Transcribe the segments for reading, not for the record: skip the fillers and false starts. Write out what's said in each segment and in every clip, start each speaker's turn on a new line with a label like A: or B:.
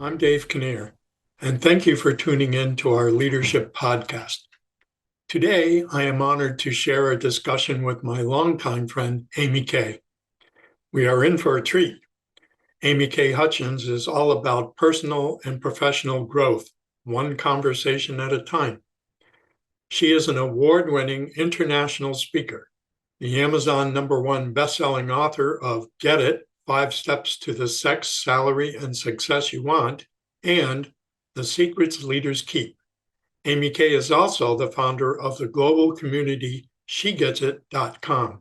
A: I'm Dave Kinnear, and thank you for tuning in to our leadership podcast. Today, I am honored to share a discussion with my longtime friend, AmyK. We are in for a treat. AmyK Hutchins is all about personal and professional growth, one conversation at a time. She is an award-winning international speaker, the Amazon #1 best-selling author of Get It, 5 Steps to the Sex, Salary, and Success You Want, and The Secrets Leaders Keep. AmyK is also the founder of the global community SheGetsIt.com.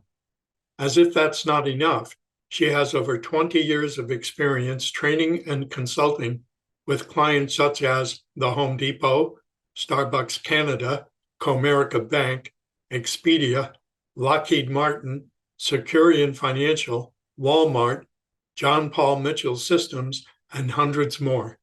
A: As if that's not enough, she has over 20 years of experience training and consulting with clients such as the Home Depot, Starbucks Canada, Comerica Bank, Expedia, Lockheed Martin, Securian Financial, Walmart, John Paul Mitchell Systems, and hundreds more.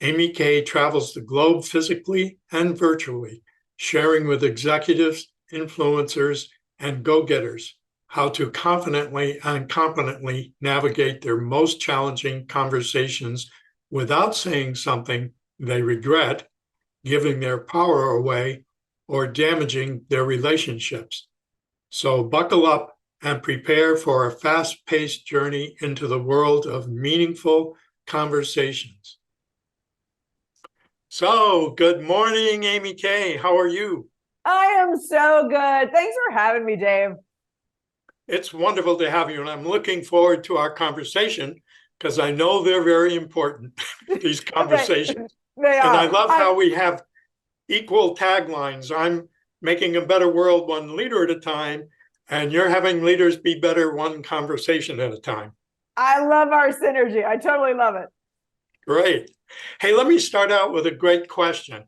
A: AmyK travels the globe physically and virtually, sharing with executives, influencers, and go-getters how to confidently and competently navigate their most challenging conversations without saying something they regret, giving their power away, or damaging their relationships. So buckle up and prepare for a fast-paced journey into the world of meaningful conversations. So, good morning, AmyK. How are you?
B: I am so good. Thanks for having me, Dave.
A: It's wonderful to have you, and I'm looking forward to our conversation because I know they're very important, these conversations.
B: They
A: And
B: are.
A: I love how we have equal taglines. I'm making a better world one leader at a time, and you're having leaders be better one conversation at a time.
B: I love our synergy. I totally love it.
A: Great. Hey, let me start out with a great question.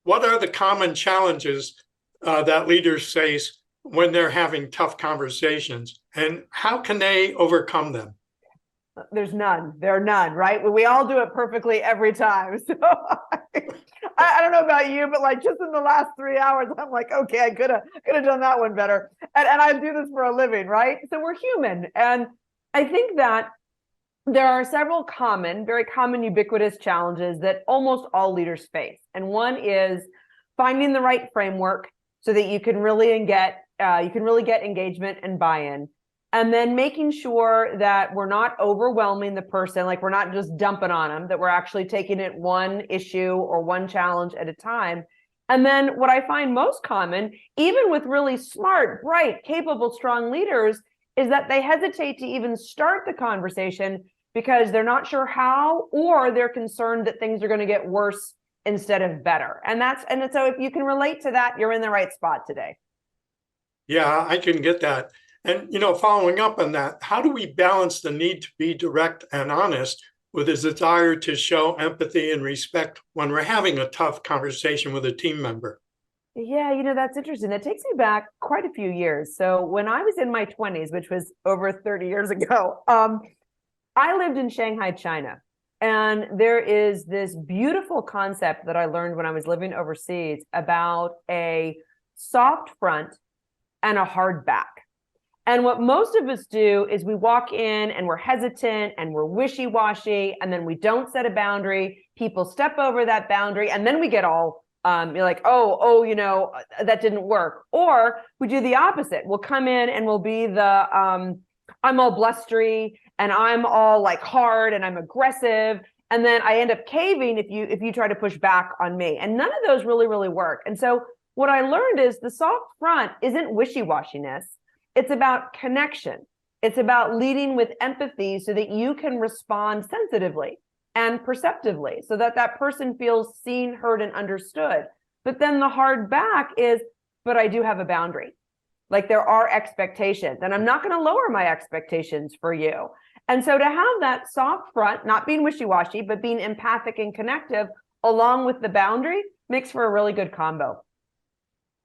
A: What are the common challenges that leaders face when they're having tough conversations, and how can they overcome them?
B: There's none. There are none, right? We all do it perfectly every time. So I don't know about you, but like just in the last 3 hours, I'm like, okay, I could have done that one better. And I do this for a living, right? So we're human. And I think that there are several very common, ubiquitous challenges that almost all leaders face. And one is finding the right framework so that you can really get engagement and buy-in. And then making sure that we're not overwhelming the person, like we're not just dumping on them, that we're actually taking it one issue or one challenge at a time. And then what I find most common, even with really smart, bright, capable, strong leaders, is that they hesitate to even start the conversation because they're not sure how, or they're concerned that things are going to get worse instead of better. And so if you can relate to that, you're in the right spot today.
A: Yeah, I can get that. And, following up on that, how do we balance the need to be direct and honest with a desire to show empathy and respect when we're having a tough conversation with a team member?
B: Yeah, that's interesting. That takes me back quite a few years. So when I was in my 20s, which was over 30 years ago, I lived in Shanghai, China. And there is this beautiful concept that I learned when I was living overseas about a soft front and a hard back. And what most of us do is we walk in and we're hesitant and we're wishy-washy, and then we don't set a boundary. People step over that boundary, and then we get all you're like, oh, that didn't work. Or we do the opposite. We'll come in and we'll be I'm all blustery and I'm all like hard and I'm aggressive. And then I end up caving if you try to push back on me. And none of those really, really work. And so what I learned is the soft front isn't wishy-washiness. It's about connection. It's about leading with empathy so that you can respond sensitively and perceptively so that that person feels seen, heard, and understood. But then the hard back is, but I do have a boundary. Like there are expectations, and I'm not going to lower my expectations for you. And so to have that soft front, not being wishy-washy, but being empathic and connective along with the boundary makes for a really good combo.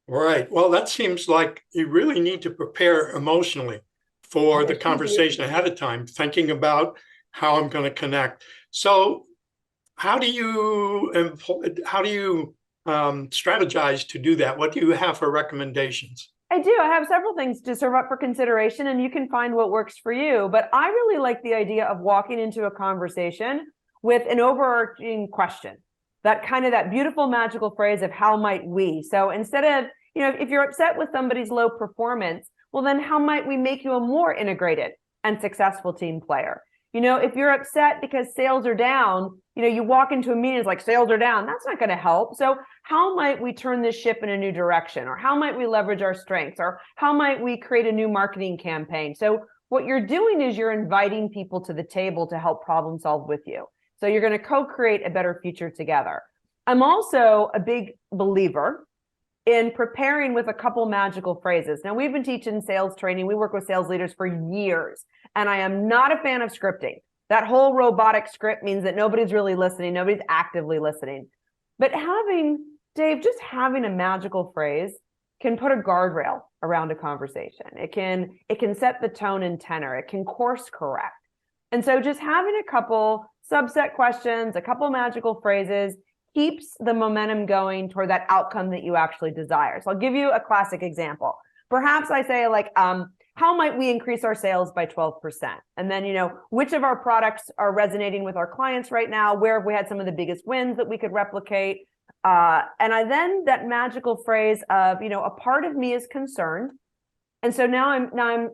A: Right. Well, that seems like you really need to prepare emotionally for the conversation ahead of time, thinking about how I'm going to connect. So how do you strategize to do that? What do you have for recommendations?
B: I do. I have several things to serve up for consideration, and you can find what works for you. But I really like the idea of walking into a conversation with an overarching question, that beautiful magical phrase of how might we. So instead of, if you're upset with somebody's low performance, well, then how might we make you a more integrated and successful team player? If you're upset because sales are down, you walk into a meeting, it's like sales are down. That's not going to help. So how might we turn this ship in a new direction? Or how might we leverage our strengths? Or how might we create a new marketing campaign? So what you're doing is you're inviting people to the table to help problem solve with you. So you're going to co-create a better future together. I'm also a big believer in preparing with a couple magical phrases. Now, we've been teaching sales training. We work with sales leaders for years, and I am not a fan of scripting. That whole robotic script means that nobody's really listening. Nobody's actively listening. But just having a magical phrase can put a guardrail around a conversation. It can set the tone and tenor. It can course correct. And so just having a couple subset questions, a couple magical phrases, keeps the momentum going toward that outcome that you actually desire. So I'll give you a classic example. Perhaps I say how might we increase our sales by 12%? And then, which of our products are resonating with our clients right now? Where have we had some of the biggest wins that we could replicate? And that magical phrase of, a part of me is concerned. And so now I'm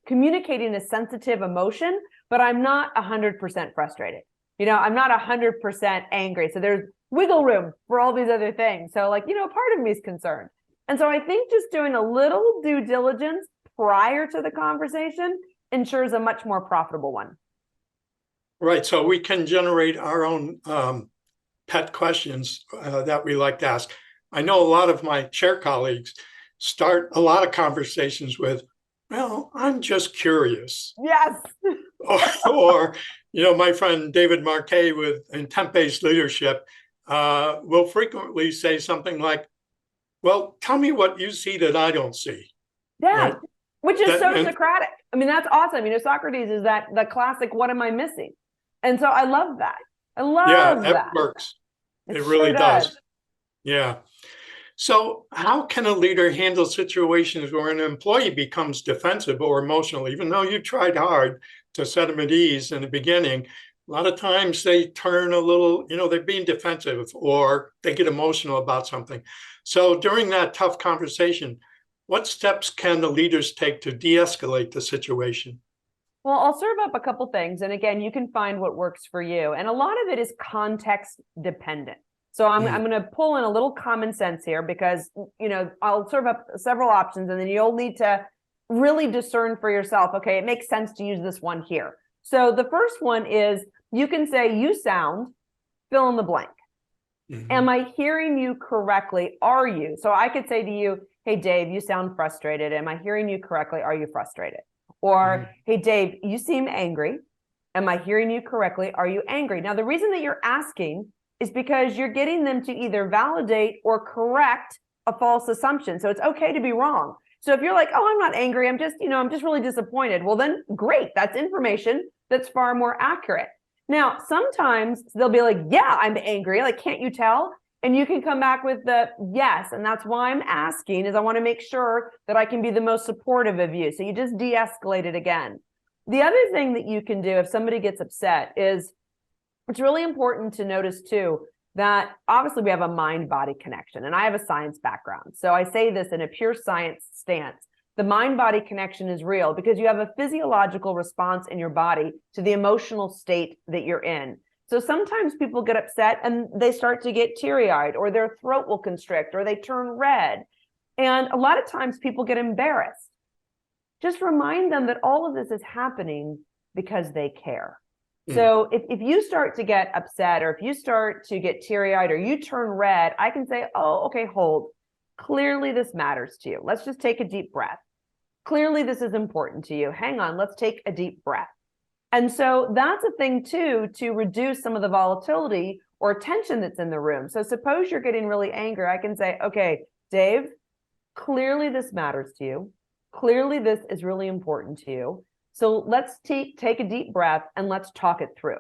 B: communicating a sensitive emotion, but I'm not 100% frustrated. I'm not 100% angry. So there's wiggle room for all these other things. So part of me is concerned. And so I think just doing a little due diligence prior to the conversation ensures a much more profitable one.
A: Right. So we can generate our own pet questions that we like to ask. I know a lot of my chair colleagues start a lot of conversations with, well, I'm just curious.
B: Yes.
A: or my friend David Marquet with intent-based leadership will frequently say something like, well, tell me what you see that I don't see.
B: Yeah, right? Which is so
A: and
B: Socratic. I mean, that's awesome. Socrates is the classic, what am I missing? And so I love that. I love that.
A: It works. It really does. Yeah. So how can a leader handle situations where an employee becomes defensive or emotional, even though you tried hard to set them at ease in the beginning? A lot of times they turn a little, they're being defensive or they get emotional about something. So during that tough conversation, what steps can the leaders take to de-escalate the situation?
B: Well, I'll serve up a couple things. And again, you can find what works for you. And a lot of it is context dependent. So I'm going to pull in a little common sense here because, I'll serve up several options and then you'll need to really discern for yourself, okay, it makes sense to use this one here. So the first one is you can say, you sound, fill in the blank. Mm-hmm. Am I hearing you correctly? Are you? So I could say to you, hey, Dave, you sound frustrated. Am I hearing you correctly? Are you frustrated? Or, hey, Dave, you seem angry. Am I hearing you correctly? Are you angry? Now, the reason that you're asking is because you're getting them to either validate or correct a false assumption. So it's okay to be wrong. So if you're like, oh, I'm not angry, I'm just really disappointed. Well, then great. That's information that's far more accurate. Now, sometimes they'll be like, yeah, I'm angry. Like, can't you tell? And you can come back with the yes. And that's why I'm asking is I want to make sure that I can be the most supportive of you. So you just de-escalate it again. The other thing that you can do if somebody gets upset is it's really important to notice too, that obviously we have a mind-body connection and I have a science background. So I say this in a pure science stance. The mind-body connection is real because you have a physiological response in your body to the emotional state that you're in. So sometimes people get upset and they start to get teary-eyed or their throat will constrict or they turn red. And a lot of times people get embarrassed. Just remind them that all of this is happening because they care. So if you start to get upset or if you start to get teary-eyed or you turn red, I can say, oh, okay, hold. Clearly this matters to you. Let's just take a deep breath. Clearly this is important to you. Hang on, let's take a deep breath. And so that's a thing too, to reduce some of the volatility or tension that's in the room. So suppose you're getting really angry. I can say, okay, Dave, clearly this matters to you. Clearly this is really important to you. So let's take a deep breath and let's talk it through.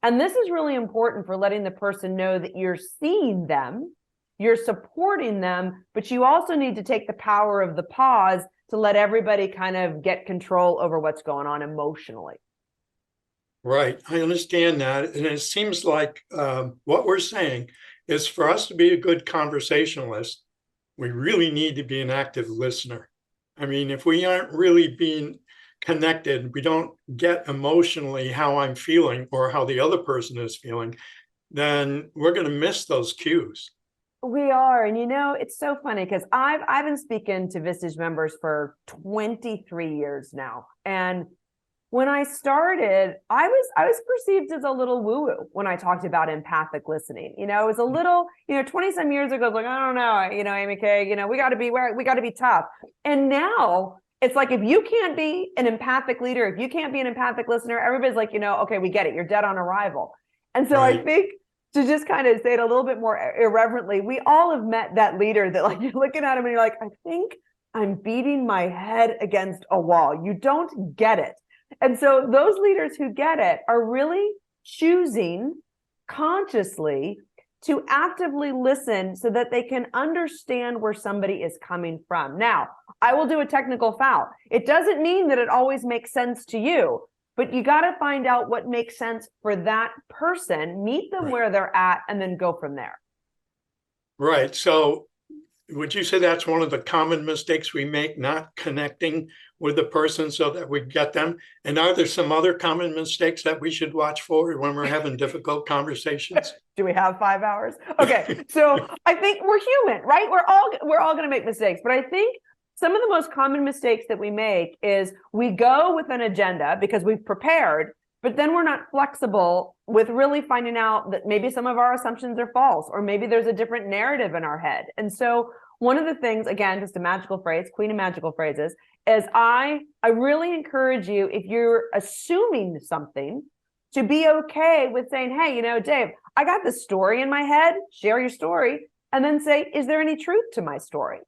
B: And this is really important for letting the person know that you're seeing them, you're supporting them, but you also need to take the power of the pause to let everybody kind of get control over what's going on emotionally.
A: Right. I understand that. And it seems like what we're saying is for us to be a good conversationalist, we really need to be an active listener. I mean, if we aren't really being connected, we don't get emotionally how I'm feeling or how the other person is feeling, then we're going to miss those cues.
B: We are, and it's so funny because I've been speaking to Vistage members for 23 years now, and when I started, I was perceived as a little woo-woo when I talked about empathic listening. It was a little, 20 some years ago, like, I don't know, AmyK, we got to be tough. And now it's like, if you can't be an empathic leader, if you can't be an empathic listener, everybody's like, okay, we get it. You're dead on arrival. And so
A: Right.
B: I think, to just kind of say it a little bit more irreverently, we all have met that leader that, like, you're looking at him and you're like, I think I'm beating my head against a wall. You don't get it. And so those leaders who get it are really choosing consciously to actively listen so that they can understand where somebody is coming from. Now, I will do a technical foul. It doesn't mean that it always makes sense to you, but you got to find out what makes sense for that person, meet them where they're at, and then go from there.
A: Right. So would you say that's one of the common mistakes we make, not connecting with the person so that we get them? And are there some other common mistakes that we should watch for when we're having difficult conversations?
B: Do we have 5 hours? Okay. So I think we're human, right? We're all going to make mistakes, but I think some of the most common mistakes that we make is we go with an agenda because we've prepared, but then we're not flexible with really finding out that maybe some of our assumptions are false, or maybe there's a different narrative in our head. And so one of the things, again, just a magical phrase, queen of magical phrases, is I really encourage you, if you're assuming something, to be okay with saying, hey, Dave, I got this story in my head, share your story, and then say, is there any truth to my story?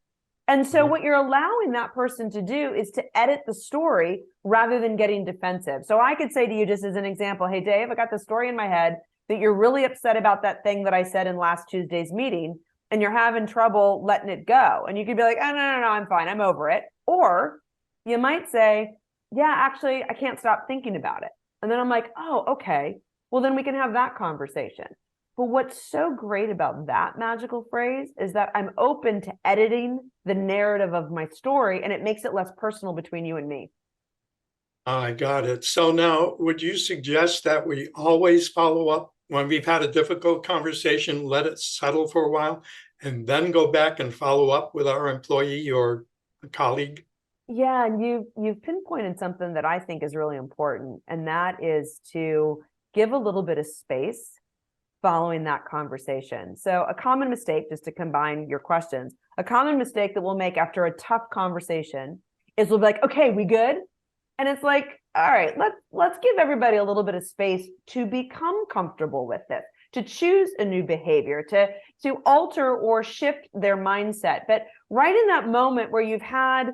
B: And so what you're allowing that person to do is to edit the story rather than getting defensive. So I could say to you, just as an example, hey, Dave, I got the story in my head that you're really upset about that thing that I said in last Tuesday's meeting, and you're having trouble letting it go. And you could be like, oh, no, I'm fine. I'm over it. Or you might say, yeah, actually, I can't stop thinking about it. And then I'm like, oh, okay. Well, then we can have that conversation. But what's so great about that magical phrase is that I'm open to editing the narrative of my story, and it makes it less personal between you and me.
A: I got it. So now, would you suggest that we always follow up when we've had a difficult conversation, let it settle for a while, and then go back and follow up with our employee or a colleague?
B: Yeah, and you've pinpointed something that I think is really important, and that is to give a little bit of space following that conversation. So a common mistake, just to combine your questions, a common mistake that we'll make after a tough conversation is we'll be like, okay, we good? And it's like, all right, let's give everybody a little bit of space to become comfortable with this, to choose a new behavior, to alter or shift their mindset. But right in that moment where you've had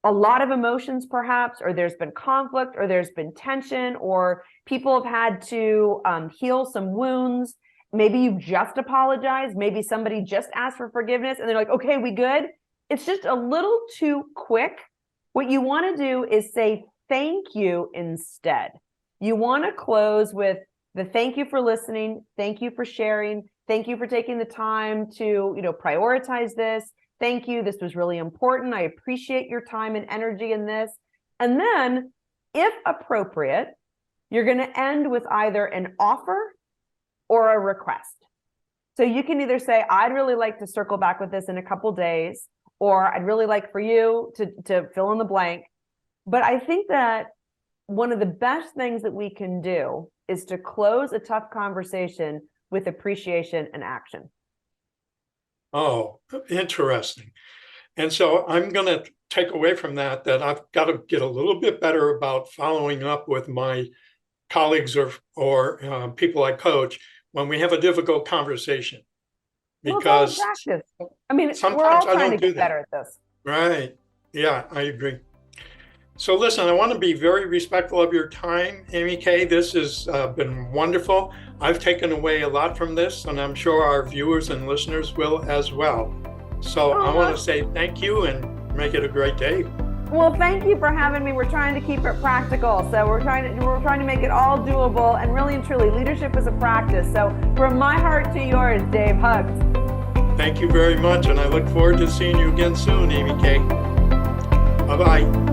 B: a lot of emotions perhaps, or there's been conflict, or there's been tension, or people have had to heal some wounds. Maybe you just apologized. Maybe somebody just asked for forgiveness and they're like, okay, we good? It's just a little too quick. What you want to do is say thank you instead. You want to close with the thank you for listening. Thank you for sharing. Thank you for taking the time to, prioritize this. Thank you. This was really important. I appreciate your time and energy in this. And then, if appropriate, you're going to end with either an offer or a request. So you can either say, I'd really like to circle back with this in a couple days, or I'd really like for you to fill in the blank. But I think that one of the best things that we can do is to close a tough conversation with appreciation and action.
A: Oh, interesting. And so I'm going to take away from that I've got to get a little bit better about following up with my colleagues or people I coach when we have a difficult conversation. Because
B: practice. I mean,
A: sometimes
B: we're all
A: I
B: trying
A: don't
B: to
A: do
B: get better at this.
A: Right. Yeah, I agree. So listen, I want to be very respectful of your time, AmyK. This has been wonderful. I've taken away a lot from this, and I'm sure our viewers and listeners will as well. So I want to say thank you and make it a great day.
B: Well, thank you for having me. We're trying to keep it practical. So we're trying to make it all doable, and really and truly, leadership is a practice. So from my heart to yours, Dave, hugs.
A: Thank you very much, and I look forward to seeing you again soon, AmyK. Bye-bye.